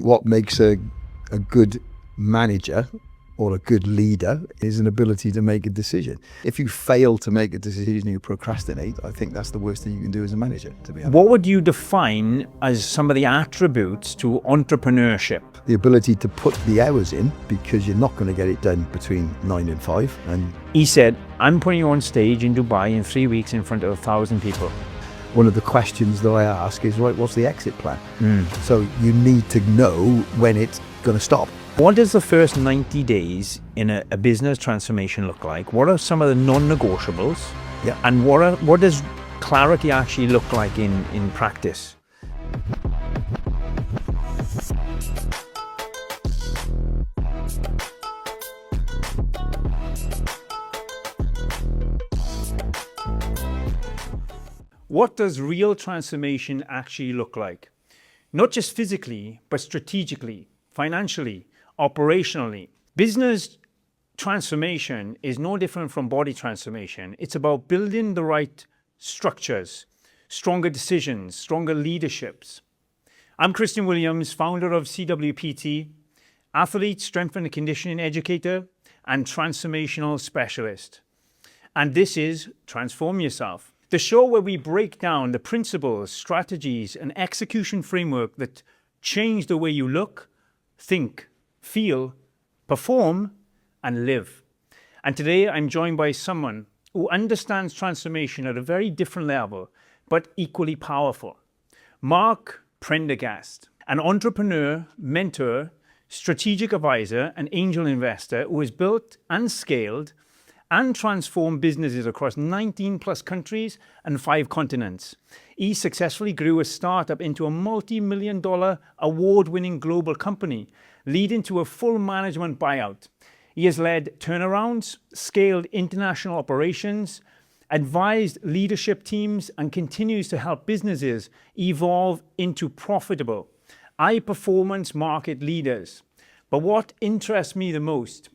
what makes a good manager or a good leader is an ability to make a decision. If you fail to make a decision, you procrastinate, I think that's the worst thing you can do as a manager, to be honest. What would you define as some of the attributes to entrepreneurship? The ability to put the hours in, because you're not going to get it done between 9 and 5. And He said, I'm putting you on stage in Dubai in 3 weeks in front of 1,000 people. one of the questions that I ask is, right, what's the exit plan? So you need to know when it's going to stop. What does the first 90 days in a business transformation look like? What are some of the non-negotiables? Yeah. And what does clarity actually look like in practice? What does real transformation actually look like? Not just physically, but strategically, financially, operationally. Business transformation is no different from body transformation. It's about building the right structures, stronger decisions, stronger leaderships. I'm Christian Williams, founder of CWPT, athlete, strength and conditioning educator, and transformational specialist. And this is Transform Yourself, the show where we break down the principles, strategies, and execution framework that change the way you look, think, feel, perform, and live. And today I'm joined by someone who understands transformation at a very different level, but equally powerful. Mark Prendergast, an entrepreneur, mentor, strategic advisor, and angel investor who has built and scaled and transformed businesses across 19 plus countries and 5 continents. He successfully grew a startup into a multi-million-dollar award-winning global company, leading to a full management buyout. He has led turnarounds, scaled international operations, advised leadership teams, and continues to help businesses evolve into profitable, high-performance market leaders. But what interests me the most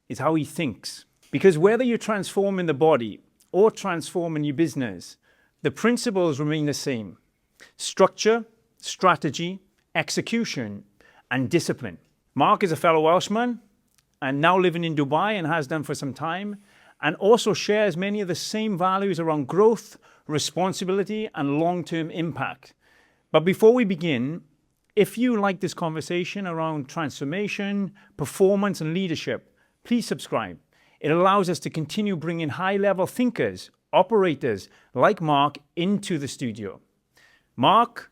is how he thinks. Because whether you transform in the body or transform in your business, the principles remain the same: structure, strategy, execution, and discipline. Mark is a fellow Welshman and now living in Dubai, and has done for some time, and also shares many of the same values around growth, responsibility, and long-term impact. But before we begin, if you like this conversation around transformation, performance, and leadership, please subscribe. It allows us to continue bringing high-level thinkers, operators like Mark into the studio. Mark,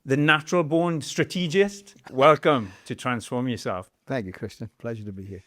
the natural-born strategist, welcome to Transform Yourself. Thank you, Christian. Pleasure to be here.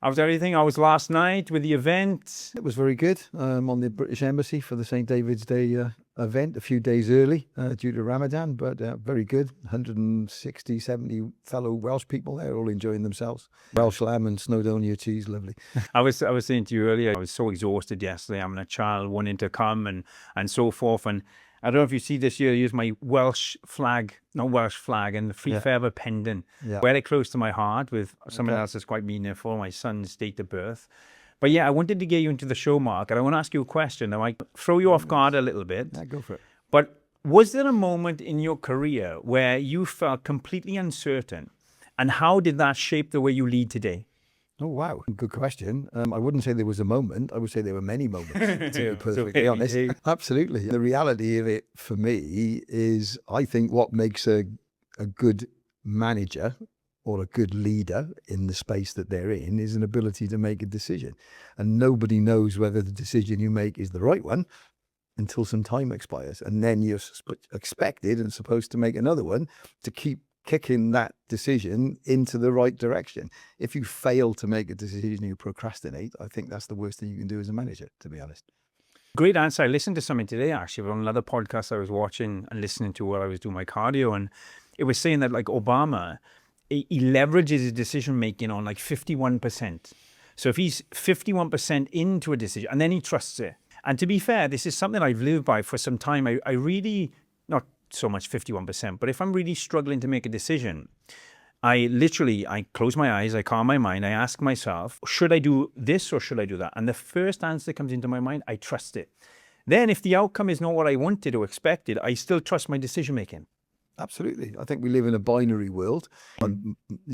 How's everything? I was last night with the event. It was very good. I'm on the British Embassy for the St. David's Day event a few days early due to Ramadan, but very good. 160, 70 fellow Welsh people there, all enjoying themselves. Welsh lamb and Snowdonia cheese, lovely. I was saying to you earlier, I was so exhausted yesterday. I'm a child wanting to come and so forth. And I don't know if you see this year, I use my Welsh flag, not Welsh flag, and the free feather pendant. Yeah. Wear it close to my heart with something else that's quite meaningful, my son's date of birth. But yeah, I wanted to get you into the show, Mark, and I want to ask you a question. I might throw you off guard a little bit. Yeah, go for it. But was there a moment in your career where you felt completely uncertain? And how did that shape the way you lead today? Oh, wow. Good question. I wouldn't say there was a moment. I would say there were many moments, to be perfectly honest. Absolutely. The reality of it for me is, I think what makes a good manager or a good leader in the space that they're in is an ability to make a decision. And nobody knows whether the decision you make is the right one until some time expires. And then you're expected and supposed to make another one to keep kicking that decision into the right direction. If you fail to make a decision, you procrastinate, I think that's the worst thing you can do as a manager, to be honest. Great answer. I listened to something today, actually, on another podcast I was watching and listening to while I was doing my cardio. And it was saying that, like, Obama, he leverages his decision-making on like 51%. So if he's 51% into a decision and then he trusts it. And to be fair, this is something I've lived by for some time. I really, not so much 51%, but if I'm really struggling to make a decision, I close my eyes, I calm my mind, I ask myself, should I do this or should I do that? And the first answer that comes into my mind, I trust it. Then if the outcome is not what I wanted or expected, I still trust my decision making. Absolutely. I think we live in a binary world.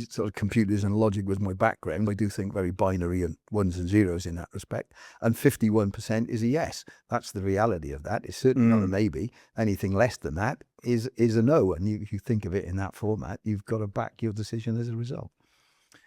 Sort of computers and logic was my background. I do think very binary and ones and zeros in that respect. And 51% is a yes. That's the reality of that. It's certainly not a maybe. Anything less than that is a no. And if you think of it in that format, you've got to back your decision as a result.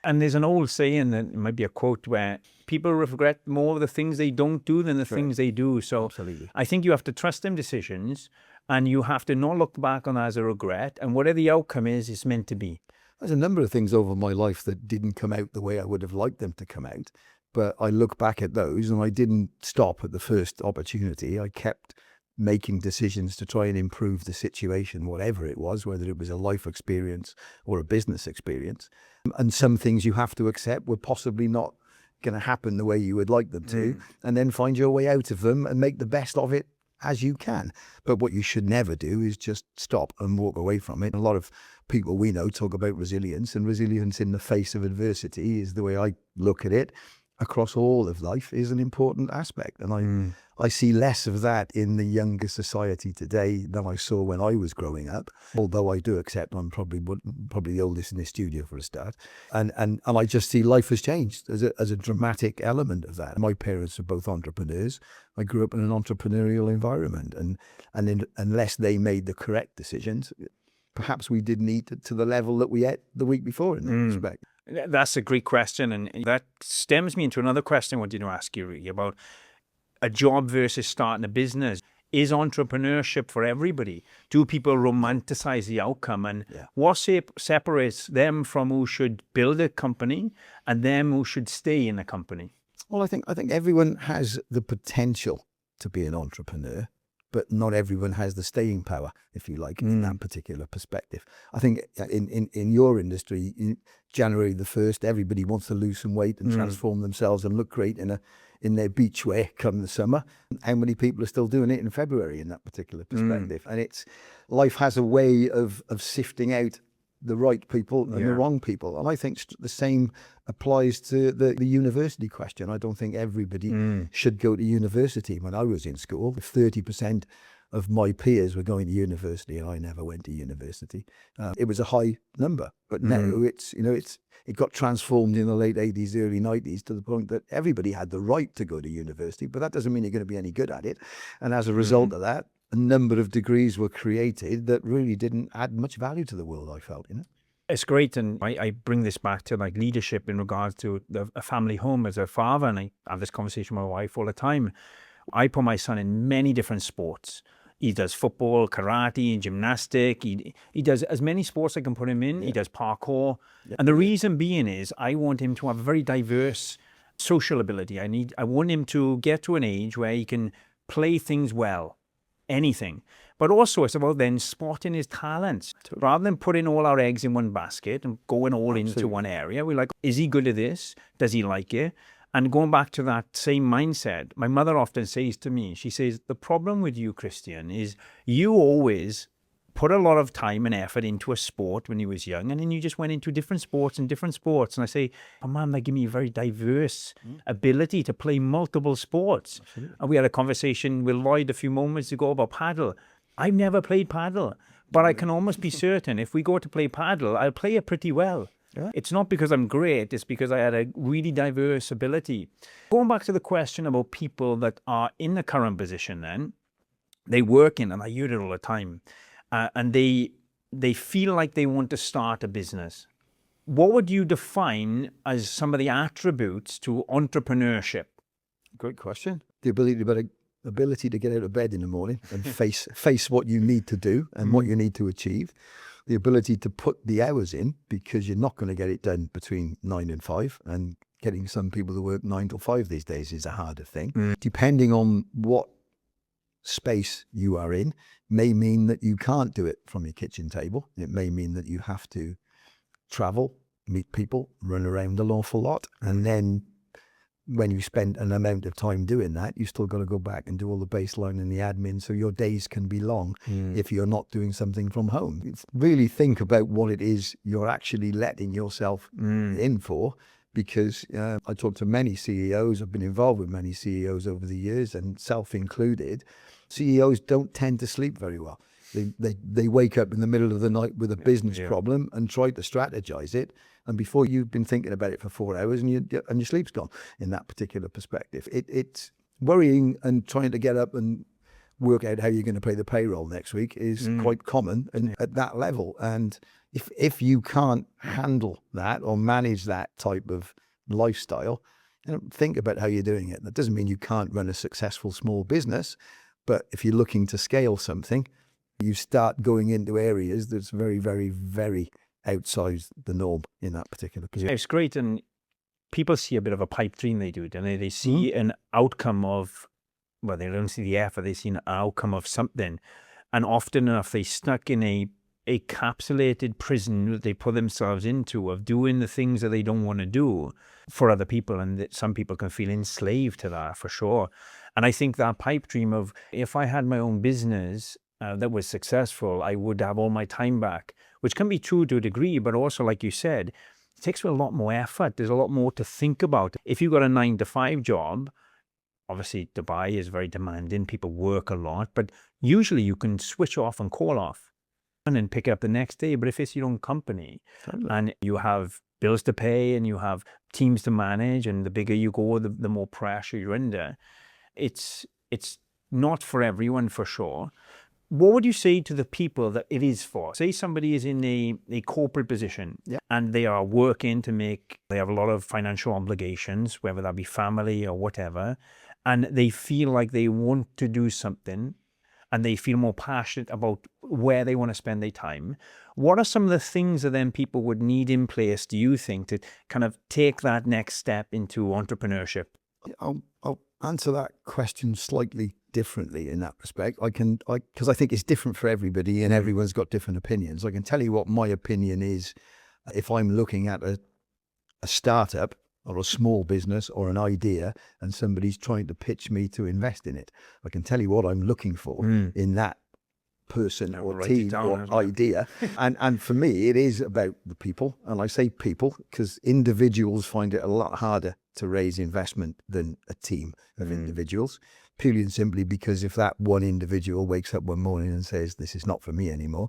And there's an old saying, that it might be a quote, where people regret more the things they don't do than the things they do. So Absolutely. I think you have to trust them decisions, and you have to not look back on that as a regret. And whatever the outcome is, it's meant to be. There's a number of things over my life that didn't come out the way I would have liked them to come out. But I look back at those and I didn't stop at the first opportunity. I kept making decisions to try and improve the situation, whatever it was, whether it was a life experience or a business experience. And some things you have to accept were possibly not going to happen the way you would like them to, and then find your way out of them and make the best of it as you can. But what you should never do is just stop and walk away from it. A lot of people we know talk about resilience, and resilience in the face of adversity is the way I look at it. Across all of life is an important aspect. And I see less of that in the younger society today than I saw when I was growing up, although I do accept I'm probably the oldest in this studio for a start. And I just see life has changed as a dramatic element of that. My parents are both entrepreneurs. I grew up in an entrepreneurial environment, and unless they made the correct decisions, perhaps we didn't eat to the level that we ate the week before in that respect. That's a great question. And that stems me into another question I wanted to ask you, really, about a job versus starting a business. Is entrepreneurship for everybody? Do people romanticize the outcome? And what separates them from who should build a company and them who should stay in a company? Well, I think everyone has the potential to be an entrepreneur, but not everyone has the staying power, if you like, in that particular perspective. I think in your industry, January the 1st, everybody wants to lose some weight and transform themselves and look great in their beachwear come the summer. How many people are still doing it in February in that particular perspective? And life has a way of sifting out the right people and the wrong people. And I think the same applies to the university question. I don't think everybody should go to university. When I was in school, 30% of my peers were going to university, and I never went to university. It was a high number, but now it got transformed in the late 80s, early 90s to the point that everybody had the right to go to university, but that doesn't mean you're going to be any good at it. And as a result of that, a number of degrees were created that really didn't add much value to the world, I felt, It's great. And I bring this back to like leadership in regards to a family home as a father. And I have this conversation with my wife all the time. I put my son in many different sports. He does football, karate, gymnastic. He does as many sports I can put him in. He does parkour. And the reason being is I want him to have a very diverse social ability. I want him to get to an age where he can play things well. Anything. But also it's about then spotting his talents. Rather than putting all our eggs in one basket and going all into one area, we're like, is he good at this? Does he like it? And going back to that same mindset, my mother often says to me, she says, the problem with you, Christian, is you always put a lot of time and effort into a sport when you was young, and then you just went into different sports. And I say, oh, Mum, that gave me a very diverse ability to play multiple sports. Absolutely. And we had a conversation with Lloyd a few moments ago about paddle. I've never played paddle, but I can almost be certain if we go to play paddle, I'll play it pretty well. Yeah. It's not because I'm great, it's because I had a really diverse ability. Going back to the question about people that are in the current position then, they work in, and I hear it all the time, and they feel like they want to start a business. What would you define as some of the attributes to entrepreneurship? Great question. The ability to get out of bed in the morning and face what you need to do and what you need to achieve. The ability to put the hours in, because you're not going to get it done between 9 and 5, and getting some people to work 9 till 5 these days is a harder thing. Depending on what space you are in may mean that you can't do it from your kitchen table. It may mean that you have to travel, meet people, run around an awful lot, and then when you spend an amount of time doing that, you still got to go back and do all the baseline and the admin, so your days can be long if you're not doing something from home. It's really think about what it is you're actually letting yourself in for, because I talk to many CEOs, I've been involved with many CEOs over the years, and self included. CEOs don't tend to sleep very well. They wake up in the middle of the night with a business problem and try to strategize it. And before you've been thinking about it for 4 hours and your sleep's gone in that particular perspective. It's worrying and trying to get up and work out how you're going to pay the payroll next week is quite common and at that level. And if you can't handle that or manage that type of lifestyle, think about how you're doing it. That doesn't mean you can't run a successful small business, but if you're looking to scale something, you start going into areas that's very, very, very outside the norm in that particular position. It's great, and people see a bit of a pipe dream, they do, don't they? They see an outcome of, well, they don't see the effort, they see an outcome of something. And often enough, they stuck in a encapsulated prison that they put themselves into of doing the things that they don't want to do for other people. And that some people can feel enslaved to that for sure. And I think that pipe dream of, if I had my own business that was successful, I would have all my time back, which can be true to a degree, but also, like you said, it takes a lot more effort. There's a lot more to think about. If you've got a 9-to-5 job, obviously Dubai is very demanding. People work a lot, but usually you can switch off and call off and then pick it up the next day. But if it's your own company and you have bills to pay and you have teams to manage, and the bigger you go, the more pressure you're under, it's not for everyone for sure. What would you say to the people that it is for? Say somebody is in a corporate position and they are working they have a lot of financial obligations, whether that be family or whatever, and they feel like they want to do something and they feel more passionate about where they want to spend their time. What are some of the things that then people would need in place, do you think, to kind of take that next step into entrepreneurship? I'll answer that question slightly differently in that respect. Because I think it's different for everybody and everyone's got different opinions. I can tell you what my opinion is if I'm looking at a startup or a small business or an idea and somebody's trying to pitch me to invest in it. I can tell you what I'm looking for in that person or team or idea. And for me, it is about the people. And I say people because individuals find it a lot harder to raise investment than a team of individuals, purely and simply because if that one individual wakes up one morning and says, this is not for me anymore,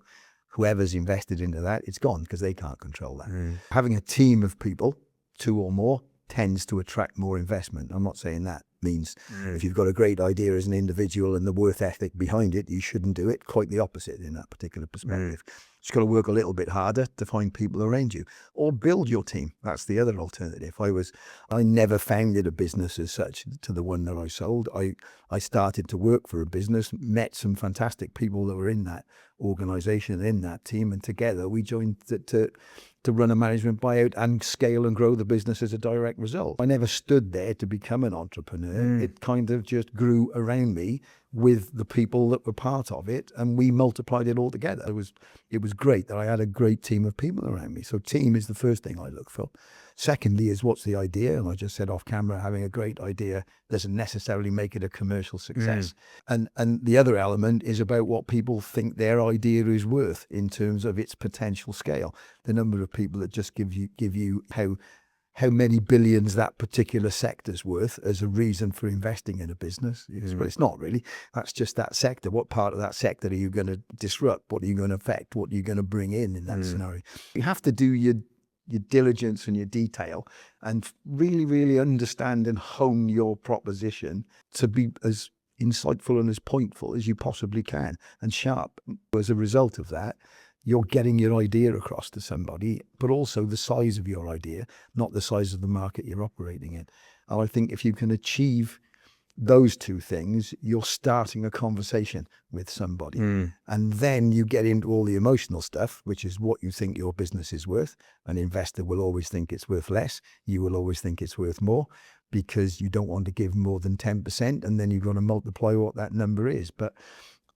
whoever's invested into that, it's gone because they can't control that. Having a team of people, 2 or more, tends to attract more investment. I'm not saying that means if you've got a great idea as an individual and the work ethic behind it, you shouldn't do it. Quite the opposite in that particular perspective. Just got to work a little bit harder to find people around you or build your team. That's the other alternative. I never founded a business as such to the one that I sold. I started to work for a business, met some fantastic people that were in that organization, in that team, and together we joined to run a management buyout and scale and grow the business as a direct result. I never stood there to become an entrepreneur. It kind of just grew around me with the people that were part of it, and we multiplied it all together. It was great that I had a great team of people around me. So team is the first thing I look for. Secondly is, what's the idea? And I just said off camera, having a great idea doesn't necessarily make it a commercial success. And the other element is about what people think their idea is worth in terms of its potential scale. The number of people that just give you how many billions that particular sector's worth as a reason for investing in a business. But it's not really. That's just that sector. What part of that sector are you going to disrupt? What are you going to affect? What are you going to bring in that scenario? You have to do your diligence and your detail and really, really understand and hone your proposition to be as insightful and as pointful as you possibly can and sharp. As a result of that, you're getting your idea across to somebody, but also the size of your idea, not the size of the market you're operating in. And I think if you can achieve those 2 things, you're starting a conversation with somebody. And then you get into all the emotional stuff, which is what you think your business is worth. An investor will always think it's worth less. You will always think it's worth more because you don't want to give more than 10%. And then you've got to multiply what that number is. But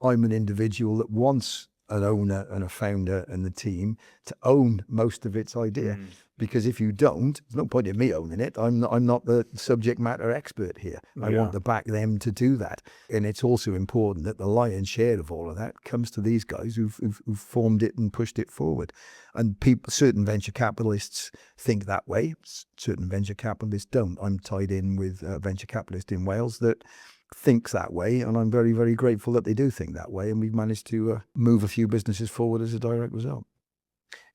I'm an individual that wants an owner and a founder and the team to own most of its idea. Because if you don't, there's no point in me owning it. I'm not the subject matter expert here. I want to back them to do that. And it's also important that the lion's share of all of that comes to these guys who've formed it and pushed it forward. And certain venture capitalists think that way. Certain venture capitalists don't. I'm tied in with a venture capitalist in Wales that thinks that way, and I'm very, very grateful that they do think that way, and we've managed to move a few businesses forward as a direct result.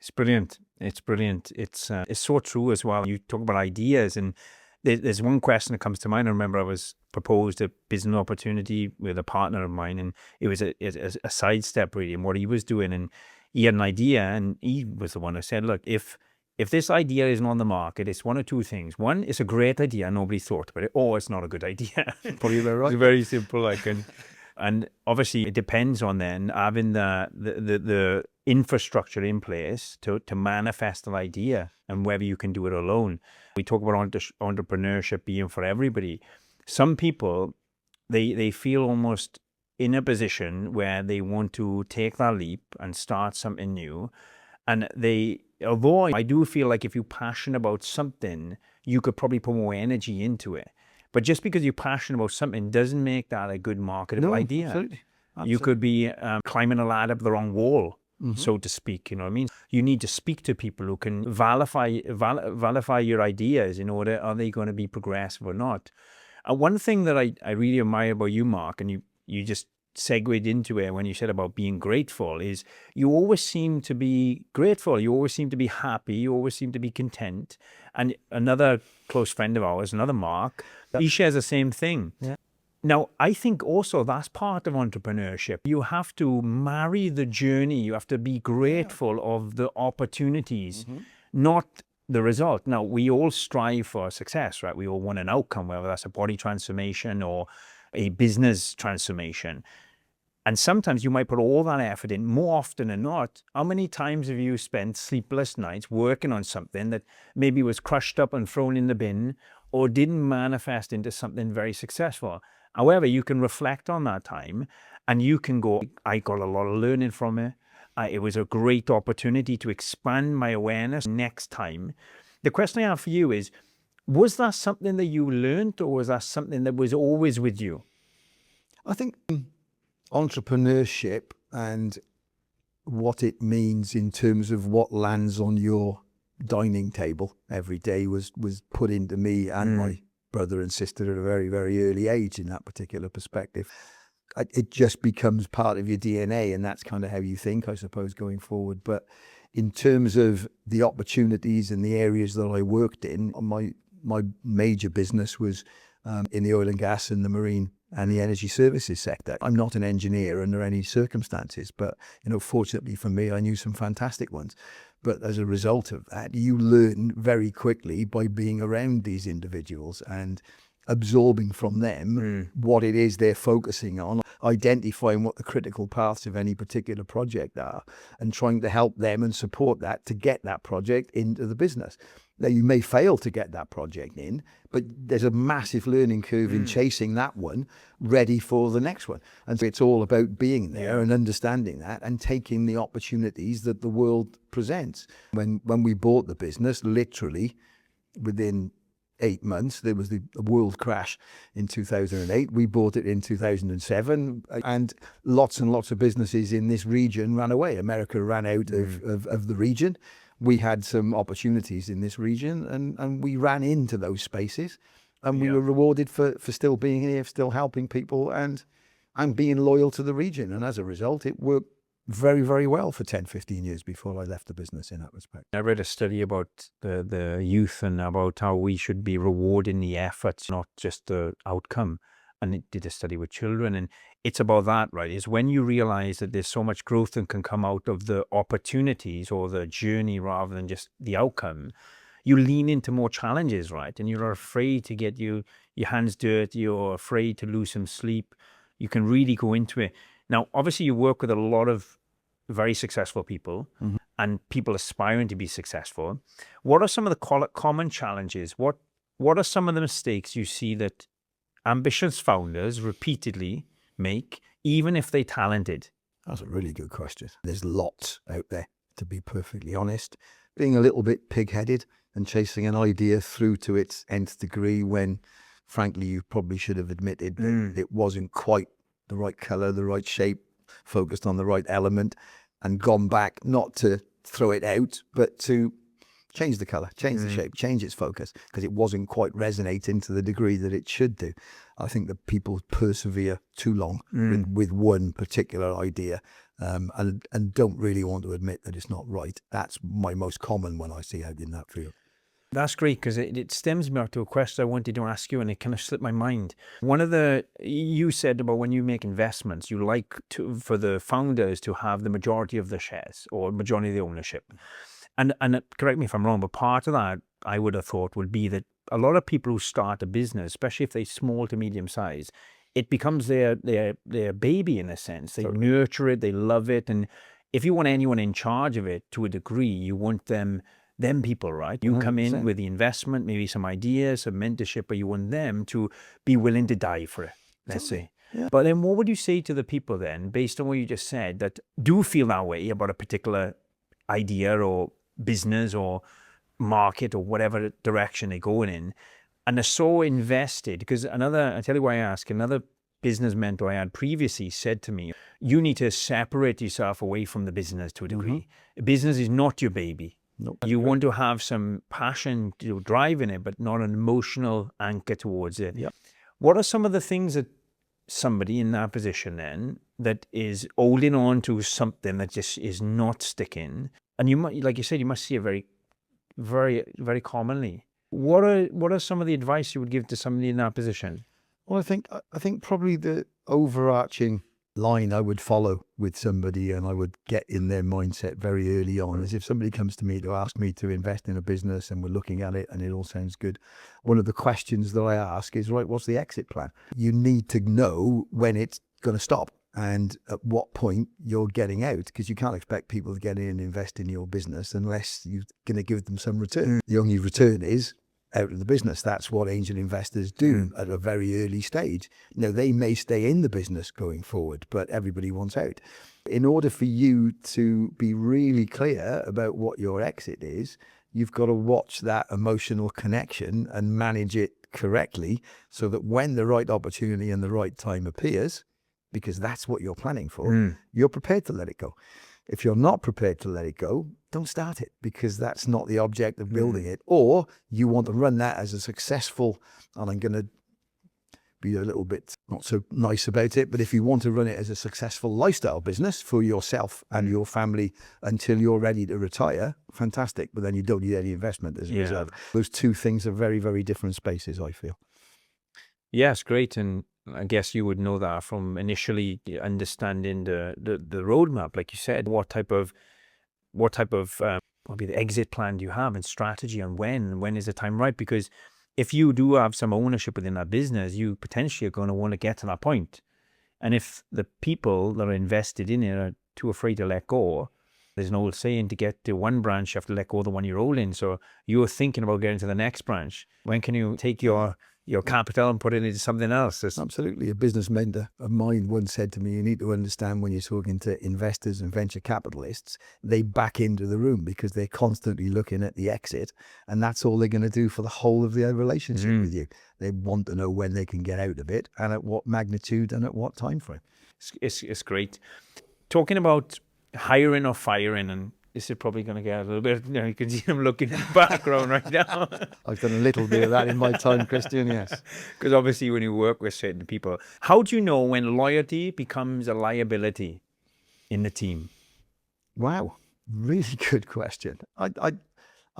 It's brilliant. It's brilliant. It's so true as well. You talk about ideas, and there's one question that comes to mind. I remember I was proposed a business opportunity with a partner of mine, and it was a sidestep really in what he was doing, and he had an idea, and he was the one who said, look, if this idea isn't on the market, it's one of two things. One, it's a great idea, nobody thought about it, or it's not a good idea. Probably very right. It's very simple, like, and obviously it depends on then having the infrastructure in place to manifest an idea, and whether you can do it alone. We talk about entrepreneurship being for everybody. Some people, they feel almost in a position where they want to take that leap and start something new. And although I do feel like if you're passionate about something, you could probably put more energy into it. But just because you're passionate about something doesn't make that a good marketable idea. Absolutely. You could be climbing a ladder up the wrong wall, so to speak. You know what I mean? You need to speak to people who can validate your ideas in order, are they going to be progressive or not? One thing that I really admire about you, Mark, and you just segued into it when you said about being grateful, is you always seem to be grateful. You always seem to be happy. You always seem to be content. And another close friend of ours, another Mark, he shares the same thing. Yeah. Now, I think also that's part of entrepreneurship. You have to marry the journey. You have to be grateful of the opportunities, not the result. Now, we all strive for success, right? We all want an outcome, whether that's a body transformation or a business transformation. And sometimes you might put all that effort in. More often than not, how many times have you spent sleepless nights working on something that maybe was crushed up and thrown in the bin, or didn't manifest into something very successful? However, you can reflect on that time and you can go, I got a lot of learning from it. It was a great opportunity to expand my awareness next time. The question I have for you is, was that something that you learned, or was that something that was always with you? I think entrepreneurship and what it means in terms of what lands on your dining table every day was put into me and my brother and sister at a very, very early age in that particular perspective. It just becomes part of your DNA, and that's kind of how you think, I suppose, going forward. But in terms of the opportunities and the areas that I worked in, my major business was in the oil and gas and the marine and the energy services sector. I'm not an engineer under any circumstances, but fortunately for me, I knew some fantastic ones. But as a result of that, you learn very quickly by being around these individuals and absorbing from them what it is they're focusing on, identifying what the critical paths of any particular project are, and trying to help them and support that to get that project into the business. Now, you may fail to get that project in, but there's a massive learning curve in chasing that one ready for the next one. And so it's all about being there and understanding that and taking the opportunities that the world presents. When we bought the business, literally within 8 months, there was the world crash in 2008. We bought it in 2007, and lots and lots of businesses in this region ran away. America ran out of the region. We had some opportunities in this region, and we ran into those spaces, and we were rewarded for still being here, still helping people, and being loyal to the region. And as a result, it worked very, very well for 10, 15 years before I left the business in that respect. I read a study about the youth and about how we should be rewarding the efforts, not just the outcome. And it did a study with children, and it's about that, right? Is when you realize that there's so much growth that can come out of the opportunities or the journey rather than just the outcome, you lean into more challenges, right? And you're afraid to get your hands dirty, you're afraid to lose some sleep. You can really go into it. Now, obviously, you work with a lot of very successful people and people aspiring to be successful. What are some of the common challenges? What are some of the mistakes you see that ambitious founders repeatedly make, even if they're talented? That's a really good question. There's lots out there, to be perfectly honest. Being a little bit pig-headed and chasing an idea through to its nth degree when, frankly, you probably should have admitted that it wasn't quite the right color, the right shape, focused on the right element, and gone back not to throw it out, but to change the color, change the shape, change its focus, because it wasn't quite resonating to the degree that it should do. I think that people persevere too long with one particular idea, and don't really want to admit that it's not right. That's my most common one I see out in that field. That's great, because it stems me back to a question I wanted to ask you, and it kind of slipped my mind. You said about when you make investments, you like for the founders to have the majority of the shares or majority of the ownership. And correct me if I'm wrong, but part of that I would have thought would be that a lot of people who start a business, especially if they're small to medium size, it becomes their baby in a sense. They nurture it, they love it, and if you want anyone in charge of it to a degree, you want them people, right? You 100%. Come in with the investment, maybe some ideas, some mentorship, but you want them to be willing to die for it, let's say. Yeah. But then what would you say to the people then, based on what you just said, that do feel that way about a particular idea or business or market or whatever direction they're going in, and are so invested? Because I tell you why I ask, another business mentor I had previously said to me, you need to separate yourself away from the business to a degree. Business is not your baby. Nope. You want to have some passion to drive in it, but not an emotional anchor towards it. Yep. What are some of the things that somebody in that position then that is holding on to something that just is not sticking? And you might, like you said, you must see it very, very, very commonly. What are some of the advice you would give to somebody in that position? Well, I think probably the overarching line I would follow with somebody, and I would get in their mindset very early on, is if somebody comes to me to ask me to invest in a business and we're looking at it and it all sounds good, one of the questions that I ask is, right, what's the exit plan? You need to know when it's going to stop and at what point you're getting out, because you can't expect people to get in and invest in your business unless you're going to give them some return. The only return is out of the business. That's what angel investors do at a very early stage. Now, they may stay in the business going forward, but everybody wants out. In order for you to be really clear about what your exit is, you've got to watch that emotional connection and manage it correctly, so that when the right opportunity and the right time appears, because that's what you're planning for, you're prepared to let it go. If you're not prepared to let it go, don't start it, because that's not the object of building it. Or you want to run that as a successful, and I'm going to be a little bit not so nice about it, but if you want to run it as a successful lifestyle business for yourself and your family until you're ready to retire, fantastic. But then you don't need any investment as a result. Those two things are very, very different spaces, I feel. Yes, great. And I guess you would know that from initially understanding the roadmap, like you said. What type of maybe the exit plan do you have, and strategy on when is the time right? Because if you do have some ownership within that business, you potentially are going to want to get to that point. And if the people that are invested in it are too afraid to let go, there's an old saying, to get to one branch, you have to let go of the one you're holding. So you're thinking about getting to the next branch. When can you take your capital and put it into something else? Absolutely. A business mentor of mine once said to me, you need to understand, when you're talking to investors and venture capitalists, they back into the room because they're constantly looking at the exit, and that's all they're going to do for the whole of their relationship with you. They want to know when they can get out of it and at what magnitude and at what time frame. It's great. Talking about hiring or firing, and this is probably going to get a little bit, you can see them looking in the background right now. I've done a little bit of that in my time, Christian, yes. Because obviously when you work with certain people, how do you know when loyalty becomes a liability in the team? Wow, really good question. I'm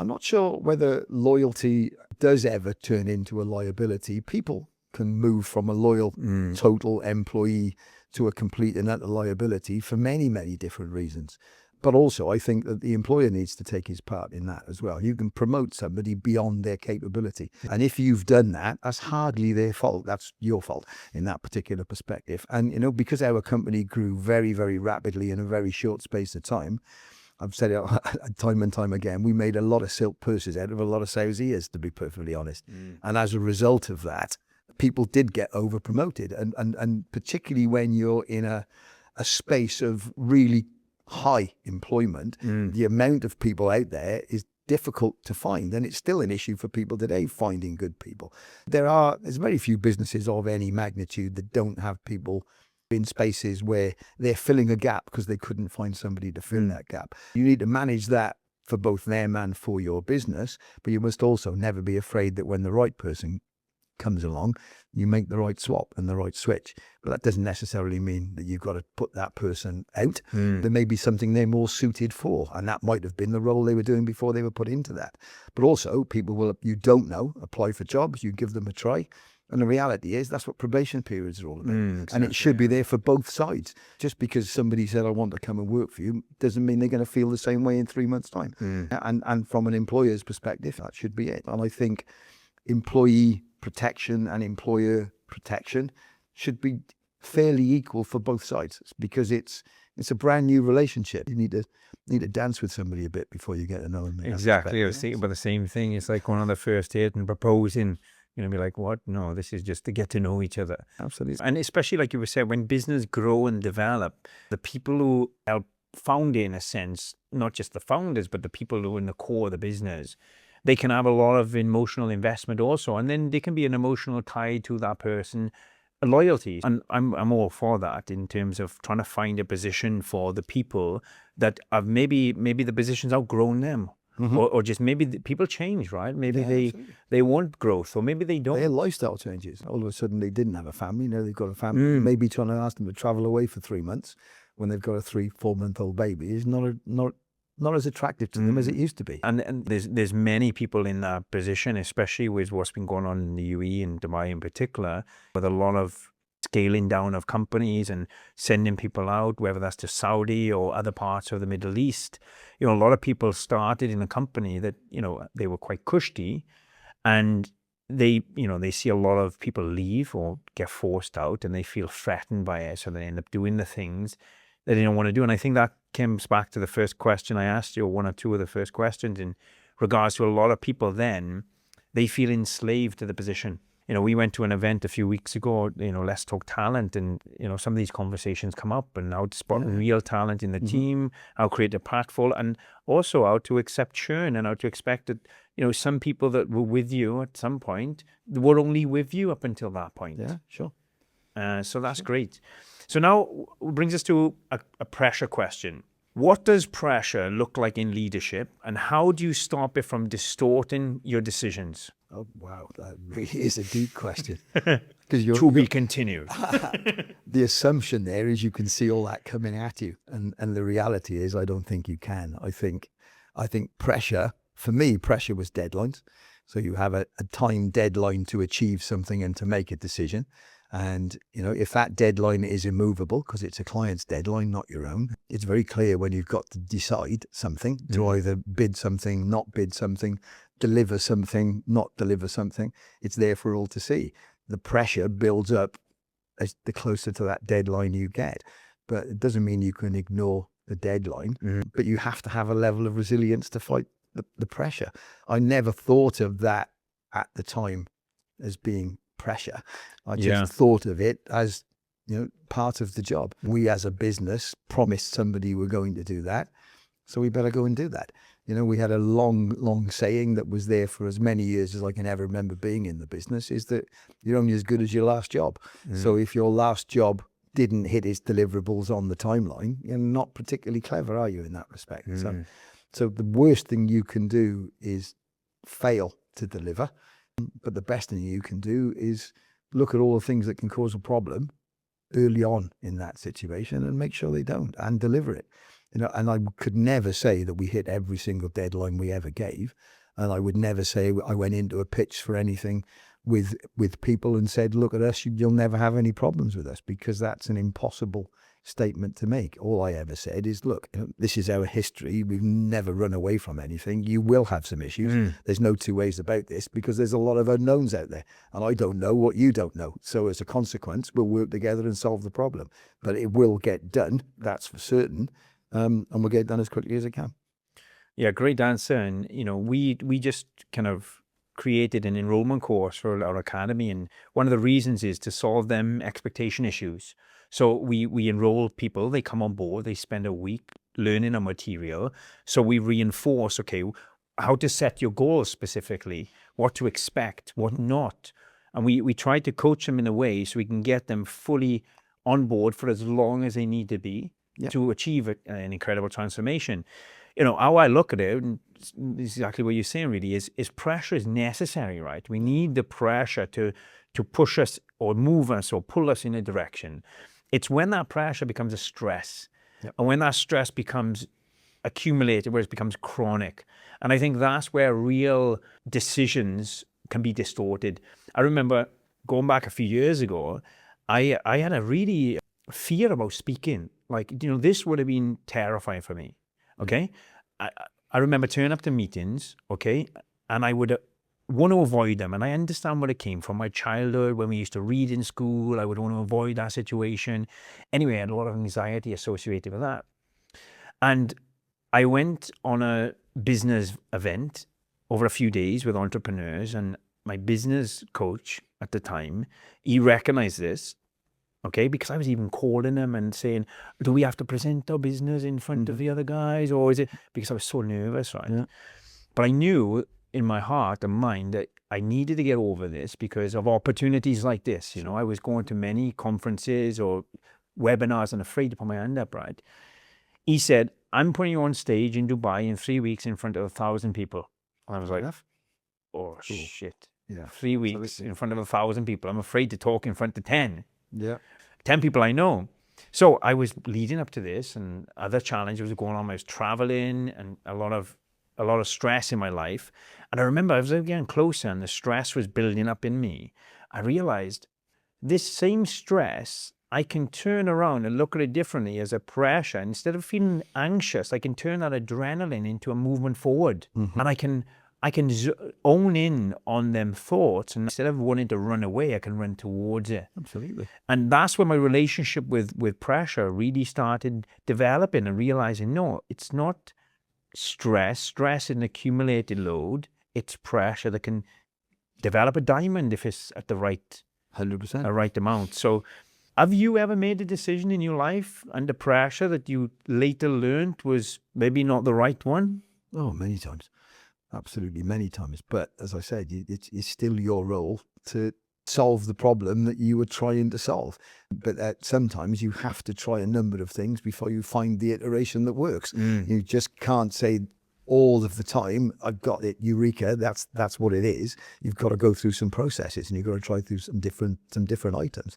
not sure whether loyalty does ever turn into a liability. People can move from a loyal total employee to a complete and utter liability for many, many different reasons. But also, I think that the employer needs to take his part in that as well. You can promote somebody beyond their capability. And if you've done that, that's hardly their fault. That's your fault in that particular perspective. And, because our company grew very, very rapidly in a very short space of time, I've said it time and time again, we made a lot of silk purses out of a lot of sow's ears, to be perfectly honest. And as a result of that, people did get over promoted. And particularly when you're in a space of really high employment, the amount of people out there is difficult to find, and it's still an issue for people today finding good people. There's very few businesses of any magnitude that don't have people in spaces where they're filling a gap because they couldn't find somebody to fill that gap. You need to manage that for both them and for your business. But you must also never be afraid that when the right person comes along, you make the right swap and the right switch. But that doesn't necessarily mean that you've got to put that person out. There may be something they're more suited for, and that might have been the role they were doing before they were put into that. But also, people will, you don't know, apply for jobs, you give them a try. And the reality is that's what probation periods are all about. Exactly, and it should be there for both sides. Just because somebody said, I want to come and work for you, doesn't mean they're going to feel the same way in 3 months' time. And from an employer's perspective, that should be it. And I think employee protection and employer protection should be fairly equal for both sides, because it's a brand new relationship. You need to dance with somebody a bit before you get to know them. Exactly. I was thinking about the same thing. It's like going on the first date and proposing. Be like, what? No, this is just to get to know each other. Absolutely. And especially like you were saying, when business grow and develop, the people who help found it, in a sense, not just the founders, but the people who are in the core of the business, they can have a lot of emotional investment also. And then there can be an emotional tie to that person, loyalty. And I'm all for that in terms of trying to find a position for the people that have maybe the position's outgrown them. Or just maybe people change, right? Maybe they want growth, or maybe they don't. Their lifestyle changes. All of a sudden, they didn't have a family. Now they've got a family. Maybe trying to ask them to travel away for 3 months when they've got a 3-4 month old baby is not as attractive to them as it used to be. And there's many people in that position, especially with what's been going on in the UAE and Dubai in particular, with a lot of scaling down of companies and sending people out, whether that's to Saudi or other parts of the Middle East. A lot of people started in a company that, they were quite cushy, and they see a lot of people leave or get forced out, and they feel threatened by it. So they end up doing the things that they don't want to do. And I think that comes back to the first question I asked you, or one or two of the first questions, in regards to a lot of people then, they feel enslaved to the position. We went to an event a few weeks ago, Let's Talk Talent, and, some of these conversations come up, and how to spot real talent in the team, how to create a platform, and also how to accept churn, and how to expect that, some people that were with you at some point were only with you up until that point. Yeah, sure. So that's great. So now it brings us to a pressure question. What does pressure look like in leadership, and how do you stop it from distorting your decisions? Oh, wow. That really is a deep question. To be continued. The assumption there is you can see all that coming at you. And the reality is, I don't think you can. I think pressure, for me, pressure was deadlines. So you have a time deadline to achieve something and to make a decision. And, if that deadline is immovable, because it's a client's deadline, not your own, it's very clear when you've got to decide something, to either bid something, not bid something, deliver something, not deliver something. It's there for all to see. The pressure builds up as the closer to that deadline you get. But it doesn't mean you can ignore the deadline, but you have to have a level of resilience to fight the pressure. I never thought of that at the time as being pressure. I just thought of it as, part of the job. We as a business promised somebody we're going to do that, so we better go and do that. We had a long saying that was there for as many years as I can ever remember being in the business, is that you're only as good as your last job. So if your last job didn't hit its deliverables on the timeline, you're not particularly clever, are you, in that respect? So the worst thing you can do is fail to deliver. But the best thing you can do is look at all the things that can cause a problem early on in that situation and make sure they don't, and deliver it. And I could never say that we hit every single deadline we ever gave. And I would never say I went into a pitch for anything with people and said, look at us, you'll never have any problems with us, because that's an impossible statement to make. All I ever said is, look, this is our history. We've never run away from anything. You will have some issues. There's no two ways about this, because there's a lot of unknowns out there, and I don't know what you don't know. So as a consequence, we'll work together and solve the problem. But it will get done, that's for certain, and we'll get it done as quickly as it can. Yeah, great answer. And, we just kind of created an enrollment course for our academy, and one of the reasons is to solve them expectation issues. So we enroll people, they come on board, they spend a week learning a material. So we reinforce, okay, how to set your goals specifically, what to expect, what not. And we try to coach them in a way so we can get them fully on board for as long as they need to be to achieve an incredible transformation. how I look at it, and it's exactly what you're saying really, is pressure is necessary, right? We need the pressure to push us or move us or pull us in a direction. It's when that pressure becomes a stress, and when that stress becomes accumulated, where it becomes chronic. And I think that's where real decisions can be distorted. I remember going back a few years ago, I had a really fear about speaking. Like, this would have been terrifying for me. Okay. I remember turning up to meetings, okay, and I would want to avoid them. And I understand where it came from. My childhood, when we used to read in school, I would want to avoid that situation. Anyway, I had a lot of anxiety associated with that. And I went on a business event over a few days with entrepreneurs, and my business coach at the time, he recognized this, okay, because I was even calling him and saying, do we have to present our business in front of the other guys, or is it, because I was so nervous, right? Yeah. But I knew in my heart and mind that I needed to get over this because of opportunities like this. I was going to many conferences or webinars and afraid to put my hand up, right? He said, I'm putting you on stage in Dubai in 3 weeks in front of 1,000 people. And I was like, oh, shit. Yeah. 3 weeks in front of 1,000 people. I'm afraid to talk in front of 10. Yeah. 10 people I know. So I was leading up to this, and other challenges were going on. I was traveling and a lot of stress in my life. And I remember I was getting closer and the stress was building up in me. I realized this same stress, I can turn around and look at it differently as a pressure. Instead of feeling anxious, I can turn that adrenaline into a movement forward. And I can own in on them thoughts, and instead of wanting to run away, I can run towards it. Absolutely. And that's when my relationship with pressure really started developing and realizing, no, it's not stress is an accumulated load. It's pressure that can develop a diamond if it's at the right 100%. A right amount. So have you ever made a decision in your life under pressure that you later learned was maybe not the right one? Oh, many times. Absolutely, many times. But as I said, it's still your role to solve the problem that you were trying to solve. But sometimes you have to try a number of things before you find the iteration that works. You just can't say all of the time, I've got it, eureka, that's what it is. You've got to go through some processes, and you've got to try through some different items.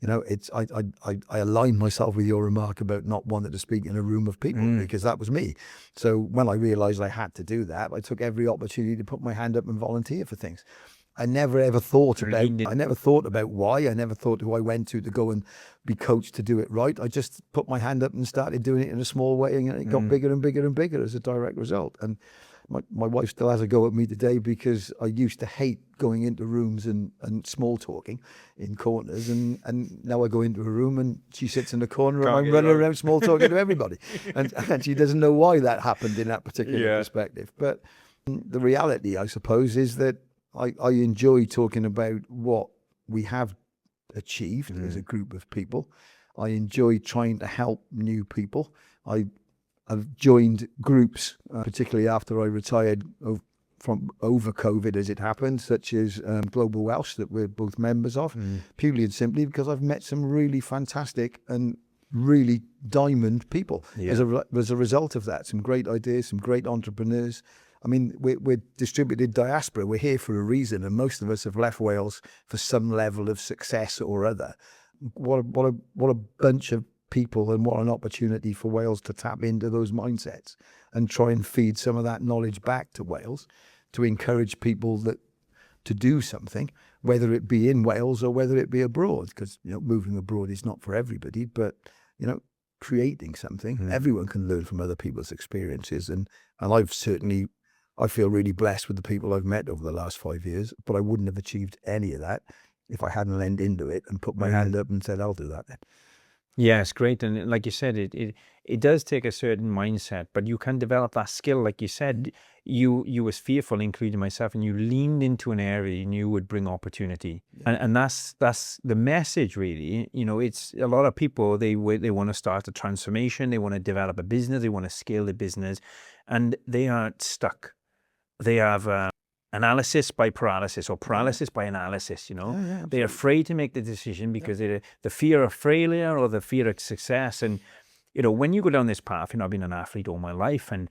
I align myself with your remark about not wanting to speak in a room of people, because that was me. So when I realized I had to do that, I took every opportunity to put my hand up and volunteer for things. I never ever thought about why. I never thought who I went to go and be coached to do it right. I just put my hand up and started doing it in a small way, and it got bigger and bigger and bigger as a direct result. And my wife still has a go at me today because I used to hate going into rooms and small talking in corners, and now I go into a room and she sits in the corner and I'm running around small talking to everybody. And she doesn't know why that happened in that particular perspective. But the reality, I suppose, is that I enjoy talking about what we have achieved as a group of people. I enjoy trying to help new people. I've joined groups, particularly after I retired from over COVID as it happened, such as Global Welsh, that we're both members of, purely and simply because I've met some really fantastic and really diamond people as a result of that. Some great ideas, some great entrepreneurs. I mean, we're distributed diaspora. We're here for a reason, and most of us have left Wales for some level of success or other. What a bunch of people, and what an opportunity for Wales to tap into those mindsets and try and feed some of that knowledge back to Wales, to encourage people to do something, whether it be in Wales or whether it be abroad, because moving abroad is not for everybody, but creating something, everyone can learn from other people's experiences, and I feel really blessed with the people I've met over the last 5 years, but I wouldn't have achieved any of that if I hadn't leaned into it and put my hand up and said, I'll do that then. Yeah, it's great. And like you said, it does take a certain mindset, but you can develop that skill. Like you said, you was fearful, including myself, and you leaned into an area you knew would bring opportunity. And that's the message, really. It's a lot of people, they want to start a transformation, they want to develop a business, they want to scale the business, and they are stuck. They have analysis by paralysis, or paralysis by analysis, They're afraid to make the decision because the fear of failure or the fear of success. And, when you go down this path, I've been an athlete all my life, and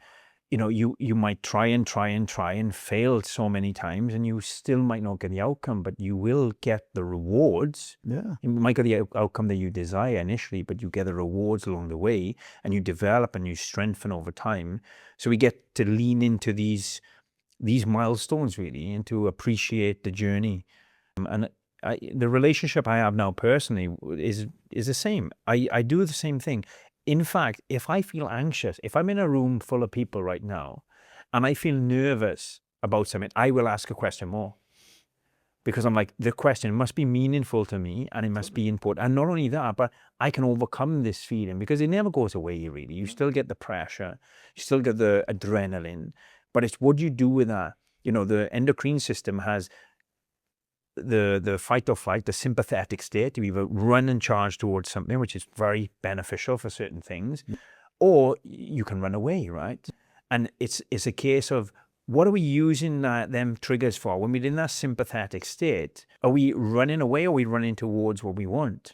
you might try and fail so many times, and you still might not get the outcome, but you will get the rewards. Yeah. You might get the outcome that you desire initially, but you get the rewards along the way, and you develop and you strengthen over time. So we get to lean into these milestones really, and to appreciate the journey. And the relationship I have now personally is the same. I do the same thing. In fact, if I feel anxious, if I'm in a room full of people right now and I feel nervous about something, I will ask a question more, because I'm like, the question must be meaningful to me and it must be important. And not only that, but I can overcome this feeling, because it never goes away really. You still get the pressure, you still get the adrenaline, but it's what you do with that. The endocrine system has the fight or flight, the sympathetic state. You either run and charge towards something, which is very beneficial for certain things, or you can run away, right? And it's a case of, what are we using them triggers for? When we're in that sympathetic state, are we running away, or are we running towards what we want?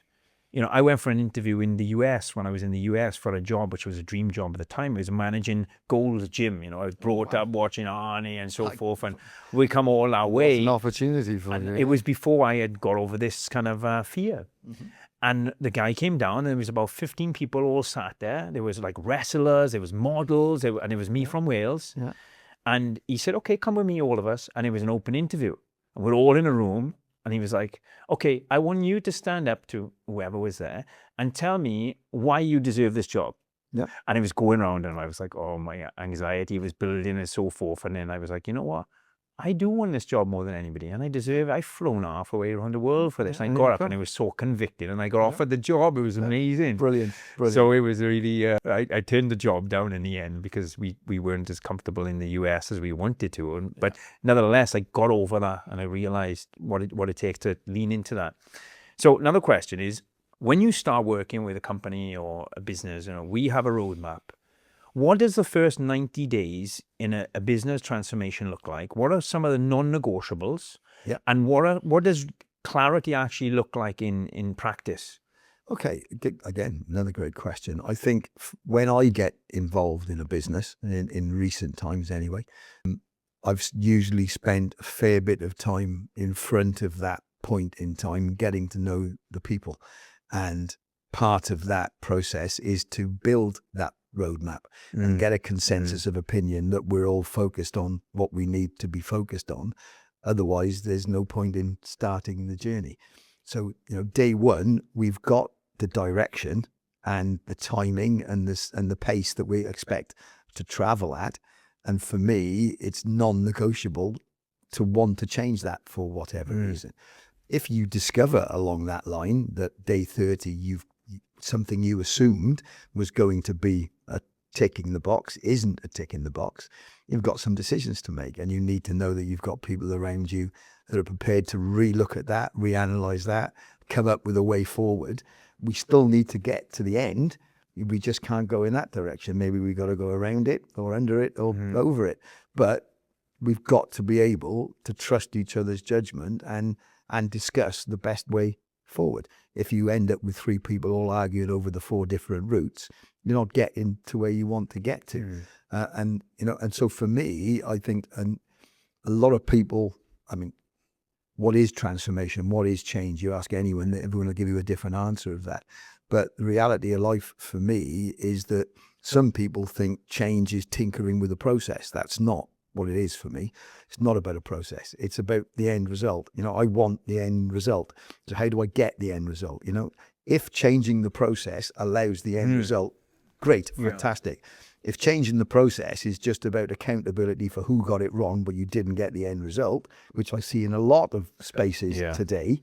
I went for an interview in the US when I was in the US for a job, which was a dream job at the time. It was managing Gold's Gym. I was brought up watching Arnie and so forth, and we come all our way. An opportunity for you. It was before I had got over this kind of fear. Mm-hmm. And the guy came down, and there was about 15 people all sat there. There was like wrestlers, there was models, and it was me from Wales. Yeah. And he said, okay, come with me, all of us. And it was an open interview. And we're all in a room. And he was like, okay, I want you to stand up to whoever was there and tell me why you deserve this job. Yeah. And he was going around, and I was like, oh, my anxiety was building and so forth. And then I was like, you know what? I do want this job more than anybody, and I deserve it. I've flown halfway around the world for this. And I got up and I was so convicted, and I got offered the job. It was amazing. Brilliant. So it was really, I turned the job down in the end, because we weren't as comfortable in the US as we wanted to. But nevertheless, I got over that, and I realized what it takes to lean into that. So another question is, when you start working with a company or a business, we have a roadmap. What does the first 90 days in a business transformation look like? What are some of the non-negotiables? Yeah. And what does clarity actually look like in practice? Okay, again, another great question. I think when I get involved in a business, in recent times anyway, I've usually spent a fair bit of time in front of that point in time getting to know the people. And part of that process is to build that roadmap and get a consensus of opinion that we're all focused on what we need to be focused on. Otherwise, there's no point in starting the journey. So, day one, we've got the direction and the timing and the pace that we expect to travel at. And for me, it's non-negotiable to want to change that for whatever reason. If you discover along that line that day 30, something you assumed was going to be a tick in the box isn't a tick in the box, you've got some decisions to make, and you need to know that you've got people around you that are prepared to relook at that, reanalyze that, come up with a way forward. We still need to get to the end. We just can't go in that direction. Maybe we got to go around it or under it or over it. But we've got to be able to trust each other's judgment and discuss the best way forward. If you end up with 3 people all arguing over the 4 different routes, you're not getting to where you want to get to. And so for me, I think a lot of people, what is transformation? What is change? You ask anyone, everyone will give you a different answer of that. But the reality of life for me is that some people think change is tinkering with the process. That's not what it is for me. It's not about a process. It's about the end result. I want the end result. So how do I get the end result? If changing the process allows the end result, great, fantastic. If changing the process is just about accountability for who got it wrong, but you didn't get the end result, which I see in a lot of spaces today,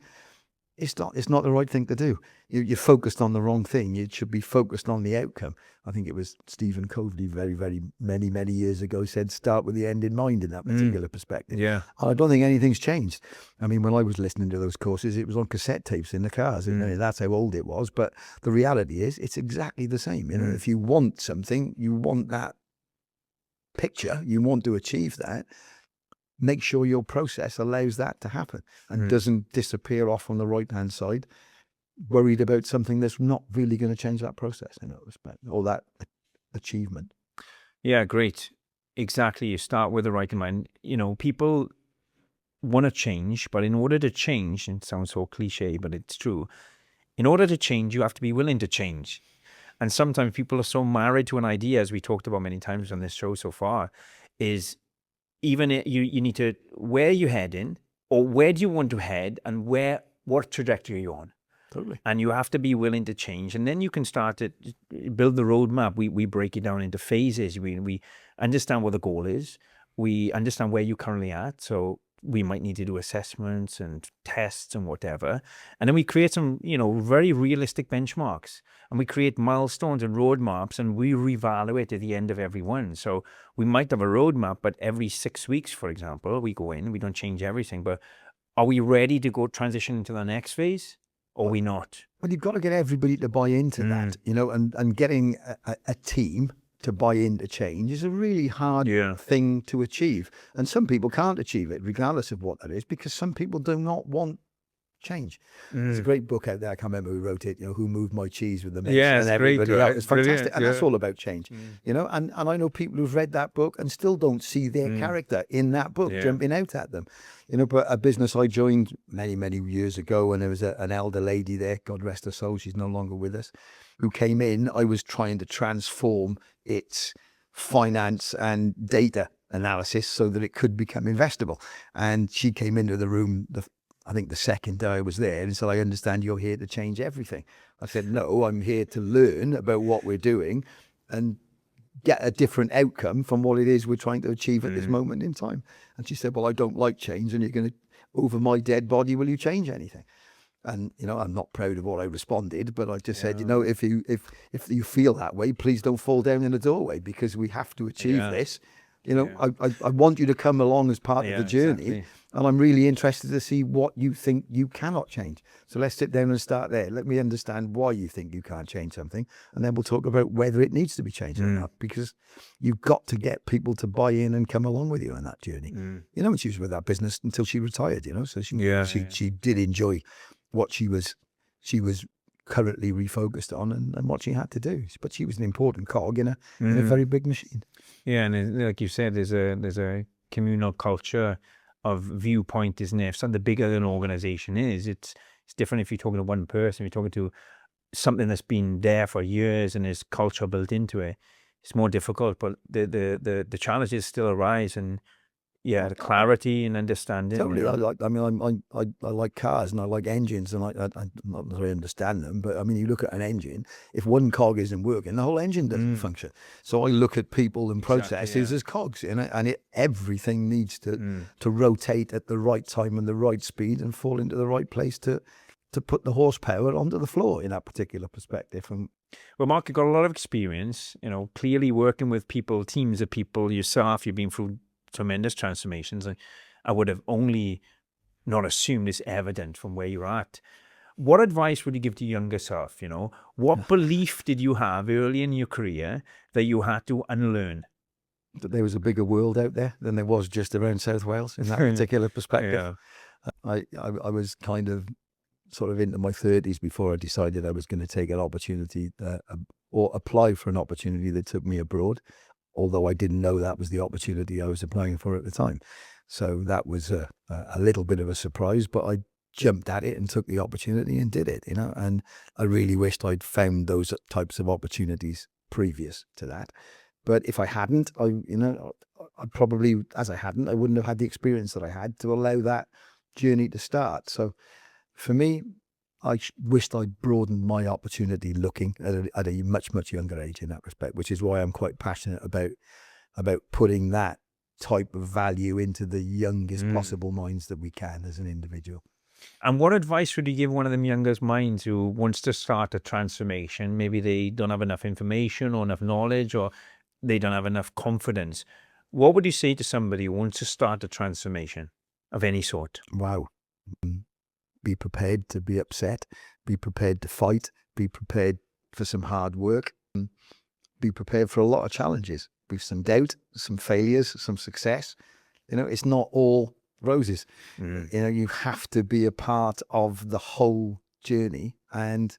it's not the right thing to do. You're focused on the wrong thing. You should be focused on the outcome. I think it was Stephen Covey very, very many years ago said, start with the end in mind in that particular perspective. Yeah. And I don't think anything's changed. When I was listening to those courses, it was on cassette tapes in the cars. That's how old it was. But the reality is it's exactly the same. If you want something, you want that picture, you want to achieve that, make sure your process allows that to happen and doesn't disappear off on the right-hand side, worried about something that's not really going to change that process in that respect or that achievement. Yeah, great. exactly. You start with the right mind. You know, people want to change, but in order to change, and it sounds so cliche, but it's true. In order to change, you have to be willing to change. And sometimes people are so married to an idea, as we talked about many times on this show so far, is even you need to, where are you heading, or where do you want to head, and what trajectory are you on? Totally. And you have to be willing to change, and then you can start to build the roadmap. We break it down into phases. We understand what the goal is. We understand where you're currently at. So we might need to do assessments and tests and whatever. And then we create some, very realistic benchmarks, and we create milestones and roadmaps, and we reevaluate at the end of every one. So we might have a roadmap, but every 6 weeks, for example, we go in, we don't change everything, but are we ready to go transition into the next phase? Or are we not? Well, you've got to get everybody to buy into that, and getting a team to buy into change is a really hard thing to achieve. And some people can't achieve it, regardless of what that is, because some people do not want change. There's a great book out there, I can't remember who wrote it, Who Moved My Cheese with the Mix. Yeah, and it's great. It's fantastic. And that's all about change, and I know people who've read that book and still don't see their character in that book jumping out at them. But a business I joined many, many years ago, and there was an elder lady there, God rest her soul, she's no longer with us, who came in. I was trying to transform its finance and data analysis so that it could become investable. And she came into the room, I think the second day I was there, and said, I understand you're here to change everything. I said, no, I'm here to learn about what we're doing and get a different outcome from what it is we're trying to achieve at this moment in time. And she said, well, I don't like change, and you're going to, over my dead body, will you change anything? And, I'm not proud of what I responded, but I just said, if you feel that way, please don't fall down in the doorway, because we have to achieve this. I want you to come along as part of the journey. Exactly. And I'm really interested to see what you think you cannot change. So let's sit down and start there. Let me understand why you think you can't change something. And then we'll talk about whether it needs to be changed or not, because you've got to get people to buy in and come along with you on that journey. And she was with that business until she retired, so she did enjoy what she was currently refocused on and what she had to do. But she was an important cog in a very big machine. Yeah, and like you said, there's a communal culture of viewpoint, isn't there? So the bigger an organization is, it's different if you're talking to one person, if you're talking to something that's been there for years and there's culture built into it. It's more difficult, but the challenges still arise, and the clarity and understanding. Totally. I like cars and I like engines, and I not that I understand them, but you look at an engine, if one cog isn't working, the whole engine doesn't function. So I look at people and processes as cogs, and everything needs to rotate at the right time and the right speed and fall into the right place to put the horsepower onto the floor in that particular perspective. And well, Mark, you've got a lot of experience, clearly working with people, teams of people, yourself, you've been through tremendous transformations. I would have only not assumed it's evident from where you're at. What advice would you give to younger self? What belief did you have early in your career that you had to unlearn? That there was a bigger world out there than there was just around South Wales in that particular perspective. I was kind of sort of into my 30s before I decided I was going to take an opportunity or apply for an opportunity that took me abroad, although I didn't know that was the opportunity I was applying for at the time. So that was a little bit of a surprise, but I jumped at it and took the opportunity and did it, and I really wished I'd found those types of opportunities previous to that. But if I hadn't, I probably, I wouldn't have had the experience that I had to allow that journey to start. So for me, I wished I'd broadened my opportunity looking at a much, much younger age in that respect, which is why I'm quite passionate about putting that type of value into the youngest possible minds that we can as an individual. And what advice would you give one of them youngest minds who wants to start a transformation? Maybe they don't have enough information or enough knowledge, or they don't have enough confidence. What would you say to somebody who wants to start a transformation of any sort? Wow. Be prepared to be upset, be prepared to fight, be prepared for some hard work, be prepared for a lot of challenges, with some doubt, some failures, some success. It's not all roses. You have to be a part of the whole journey. And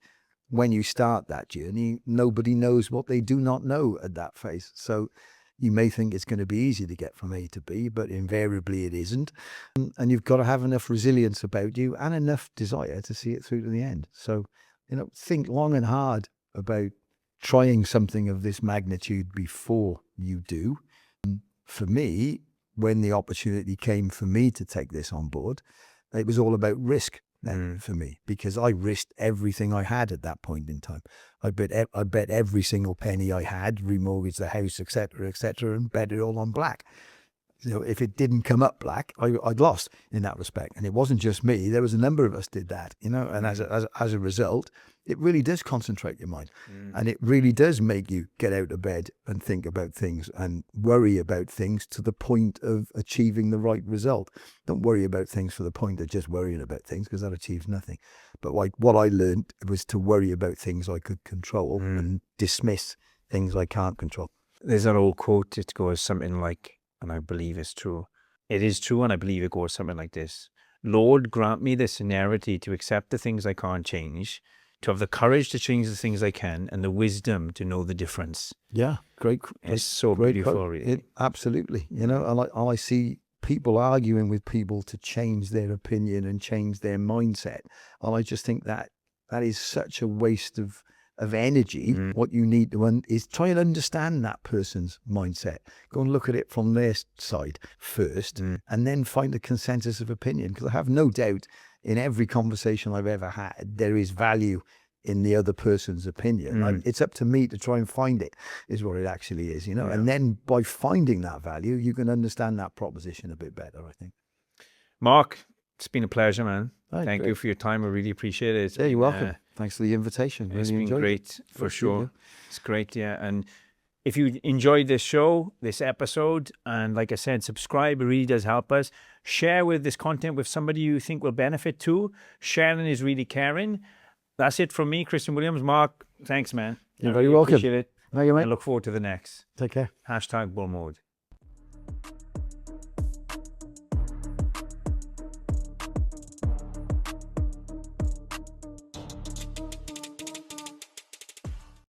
when you start that journey, nobody knows what they do not know at that phase. So You may think it's going to be easy to get from A to B, but invariably it isn't. And you've got to have enough resilience about you and enough desire to see it through to the end. So, think long and hard about trying something of this magnitude before you do. For me, when the opportunity came for me to take this on board, it was all about risk then for me, because I risked everything I had at that point in time. I bet every single penny I had, remortgaged the house, etc., and bet it all on black. If it didn't come up black, I'd lost in that respect. And it wasn't just me. There was a number of us did that, and as a result, it really does concentrate your mind. And it really does make you get out of bed and think about things and worry about things to the point of achieving the right result. Don't worry about things for the point of just worrying about things, because that achieves nothing. But what I learned was to worry about things I could control and dismiss things I can't control. There's an old quote. It goes something like, and I believe it's true. It is true, and I believe it goes something like this. Lord, grant me the serenity to accept the things I can't change, to have the courage to change the things I can, and the wisdom to know the difference. Yeah, great. It's so beautiful, really. Absolutely. I see people arguing with people to change their opinion and change their mindset. And I just think that is such a waste of energy. What you need to is try and understand that person's mindset. Go and look at it from their side first, and then find a consensus of opinion. Because I have no doubt in every conversation I've ever had, there is value in the other person's opinion. It's up to me to try and find it, is what it actually is, Yeah. And then by finding that value, you can understand that proposition a bit better, I think. Mark, it's been a pleasure, man. Thank you for your time. I really appreciate it. Yeah, you're welcome. Thanks for the invitation. It's been great, for sure. It's great, yeah. And if you enjoyed this show, this episode, and like I said, subscribe. It really does help us. Share with this content with somebody you think will benefit too. Sharing is really caring. That's it from me, Christian Williams. Mark, thanks, man. You're very welcome. Appreciate it. Thank you, mate. I look forward to the next. Take care. #Bull Mode.